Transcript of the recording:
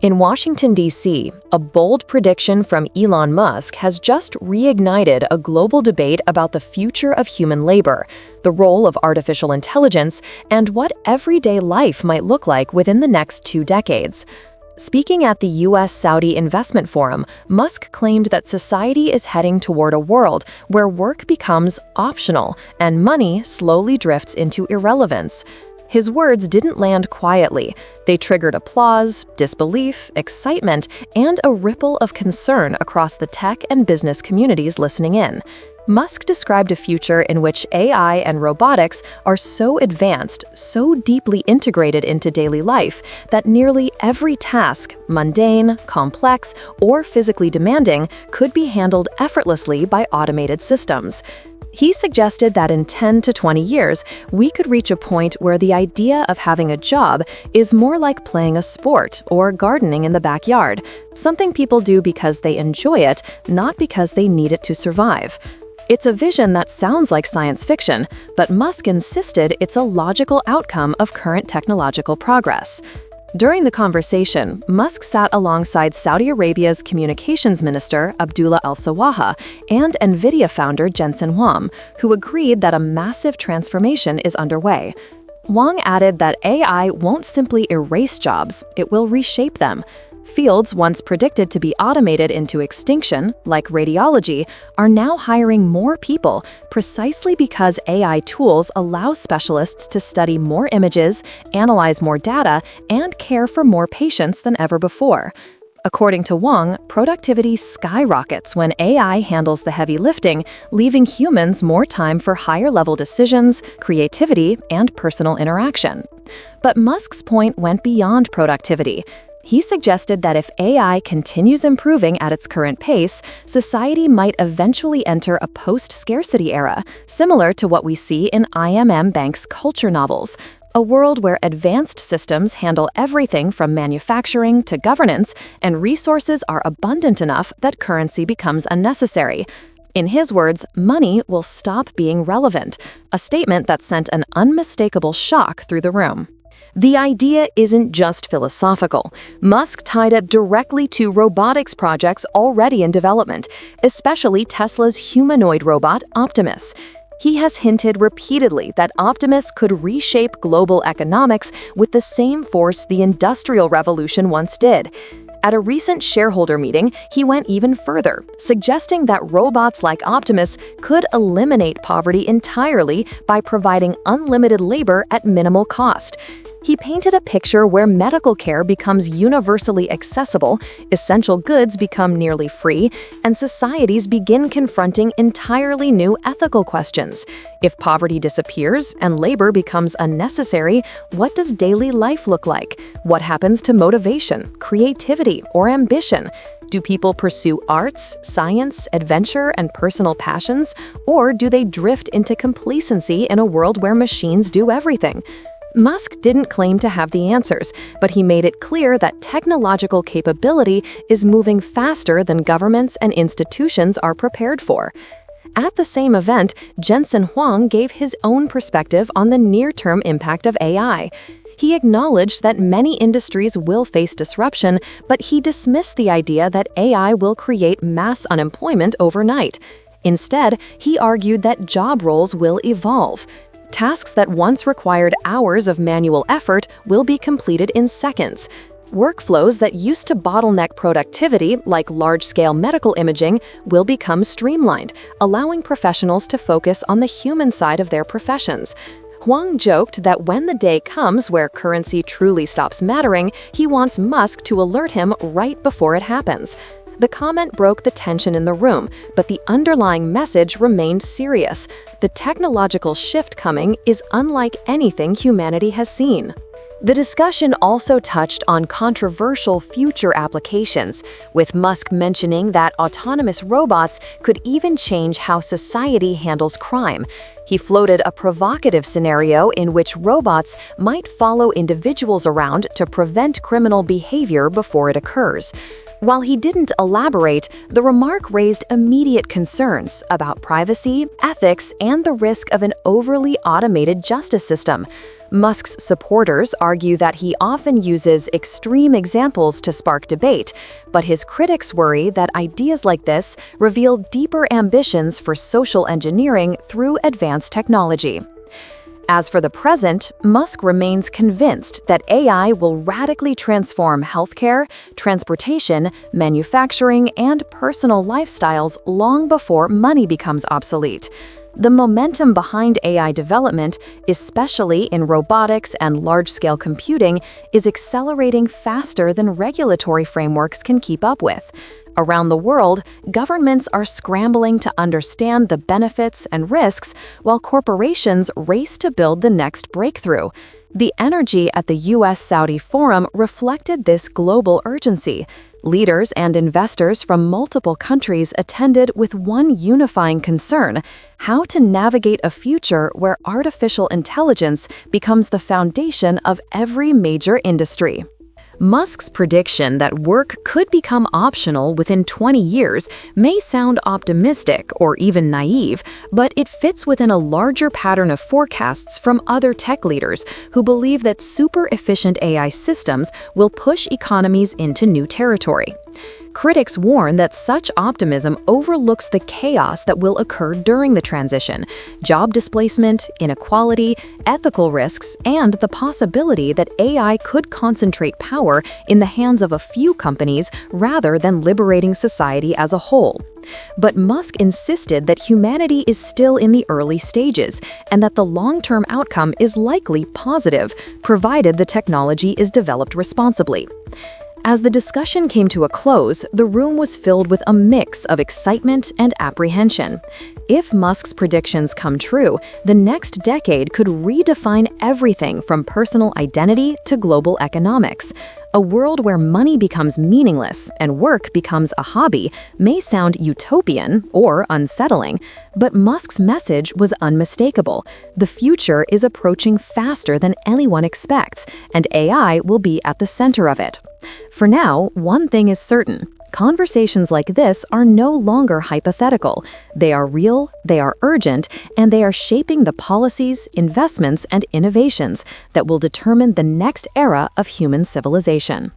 In Washington, D.C., a bold prediction from Elon Musk has just reignited a global debate about the future of human labor, the role of artificial intelligence, and what everyday life might look like within the next 2 decades. Speaking at the U.S. Saudi Investment Forum, Musk claimed that society is heading toward a world where work becomes optional and money slowly drifts into irrelevance. His words didn't land quietly. They triggered applause, disbelief, excitement, and a ripple of concern across the tech and business communities listening in. Musk described a future in which AI and robotics are so advanced, so deeply integrated into daily life, that nearly every task, mundane, complex, or physically demanding, could be handled effortlessly by automated systems. He suggested that in 10 to 20 years, we could reach a point where the idea of having a job is more like playing a sport or gardening in the backyard, something people do because they enjoy it, not because they need it to survive. It's a vision that sounds like science fiction, but Musk insisted it's a logical outcome of current technological progress. During the conversation, Musk sat alongside Saudi Arabia's communications minister, Abdullah Al-Sawaha, and Nvidia founder Jensen, who agreed that a massive transformation is underway. Huang added that AI won't simply erase jobs, it will reshape them. Fields once predicted to be automated into extinction, like radiology, are now hiring more people precisely because AI tools allow specialists to study more images, analyze more data, and care for more patients than ever before. According to Huang, productivity skyrockets when AI handles the heavy lifting, leaving humans more time for higher-level decisions, creativity, and personal interaction. But Musk's point went beyond productivity. He suggested that if AI continues improving at its current pace, society might eventually enter a post-scarcity era, similar to what we see in I.M.M. Banks' culture novels, a world where advanced systems handle everything from manufacturing to governance, and resources are abundant enough that currency becomes unnecessary. In his words, money will stop being relevant, a statement that sent an unmistakable shock through the room. The idea isn't just philosophical. Musk tied it directly to robotics projects already in development, especially Tesla's humanoid robot, Optimus. He has hinted repeatedly that Optimus could reshape global economics with the same force the Industrial Revolution once did. At a recent shareholder meeting, he went even further, suggesting that robots like Optimus could eliminate poverty entirely by providing unlimited labor at minimal cost. He painted a picture where medical care becomes universally accessible, essential goods become nearly free, and societies begin confronting entirely new ethical questions. If poverty disappears and labor becomes unnecessary, what does daily life look like? What happens to motivation, creativity, or ambition? Do people pursue arts, science, adventure, and personal passions, or do they drift into complacency in a world where machines do everything? Musk didn't claim to have the answers, but he made it clear that technological capability is moving faster than governments and institutions are prepared for. At the same event, Jensen gave his own perspective on the near-term impact of AI. He acknowledged that many industries will face disruption, but he dismissed the idea that AI will create mass unemployment overnight. Instead, he argued that job roles will evolve. Tasks that once required hours of manual effort will be completed in seconds. Workflows that used to bottleneck productivity, like large-scale medical imaging, will become streamlined, allowing professionals to focus on the human side of their professions. Huang joked that when the day comes where currency truly stops mattering, he wants Musk to alert him right before it happens. The comment broke the tension in the room, but the underlying message remained serious. The technological shift coming is unlike anything humanity has seen. The discussion also touched on controversial future applications, with Musk mentioning that autonomous robots could even change how society handles crime. He floated a provocative scenario in which robots might follow individuals around to prevent criminal behavior before it occurs. While he didn't elaborate, the remark raised immediate concerns about privacy, ethics, and the risk of an overly automated justice system. Musk's supporters argue that he often uses extreme examples to spark debate, but his critics worry that ideas like this reveal deeper ambitions for social engineering through advanced technology. As for the present, Musk remains convinced that AI will radically transform healthcare, transportation, manufacturing, and personal lifestyles long before money becomes obsolete. The momentum behind AI development, especially in robotics and large-scale computing, is accelerating faster than regulatory frameworks can keep up with. Around the world, governments are scrambling to understand the benefits and risks, while corporations race to build the next breakthrough. The energy at the US-Saudi Forum reflected this global urgency. Leaders and investors from multiple countries attended with one unifying concern: how to navigate a future where artificial intelligence becomes the foundation of every major industry. Musk's prediction that work could become optional within 20 years may sound optimistic or even naive, but it fits within a larger pattern of forecasts from other tech leaders who believe that super-efficient AI systems will push economies into new territory. Critics warn that such optimism overlooks the chaos that will occur during the transition: job displacement, inequality, ethical risks, and the possibility that AI could concentrate power in the hands of a few companies rather than liberating society as a whole. But Musk insisted that humanity is still in the early stages and that the long-term outcome is likely positive, provided the technology is developed responsibly. As the discussion came to a close, the room was filled with a mix of excitement and apprehension. If Musk's predictions come true, the next decade could redefine everything from personal identity to global economics. A world where money becomes meaningless and work becomes a hobby may sound utopian or unsettling, but Musk's message was unmistakable. The future is approaching faster than anyone expects, and AI will be at the center of it. For now, one thing is certain: conversations like this are no longer hypothetical. They are real, they are urgent, and they are shaping the policies, investments, and innovations that will determine the next era of human civilization.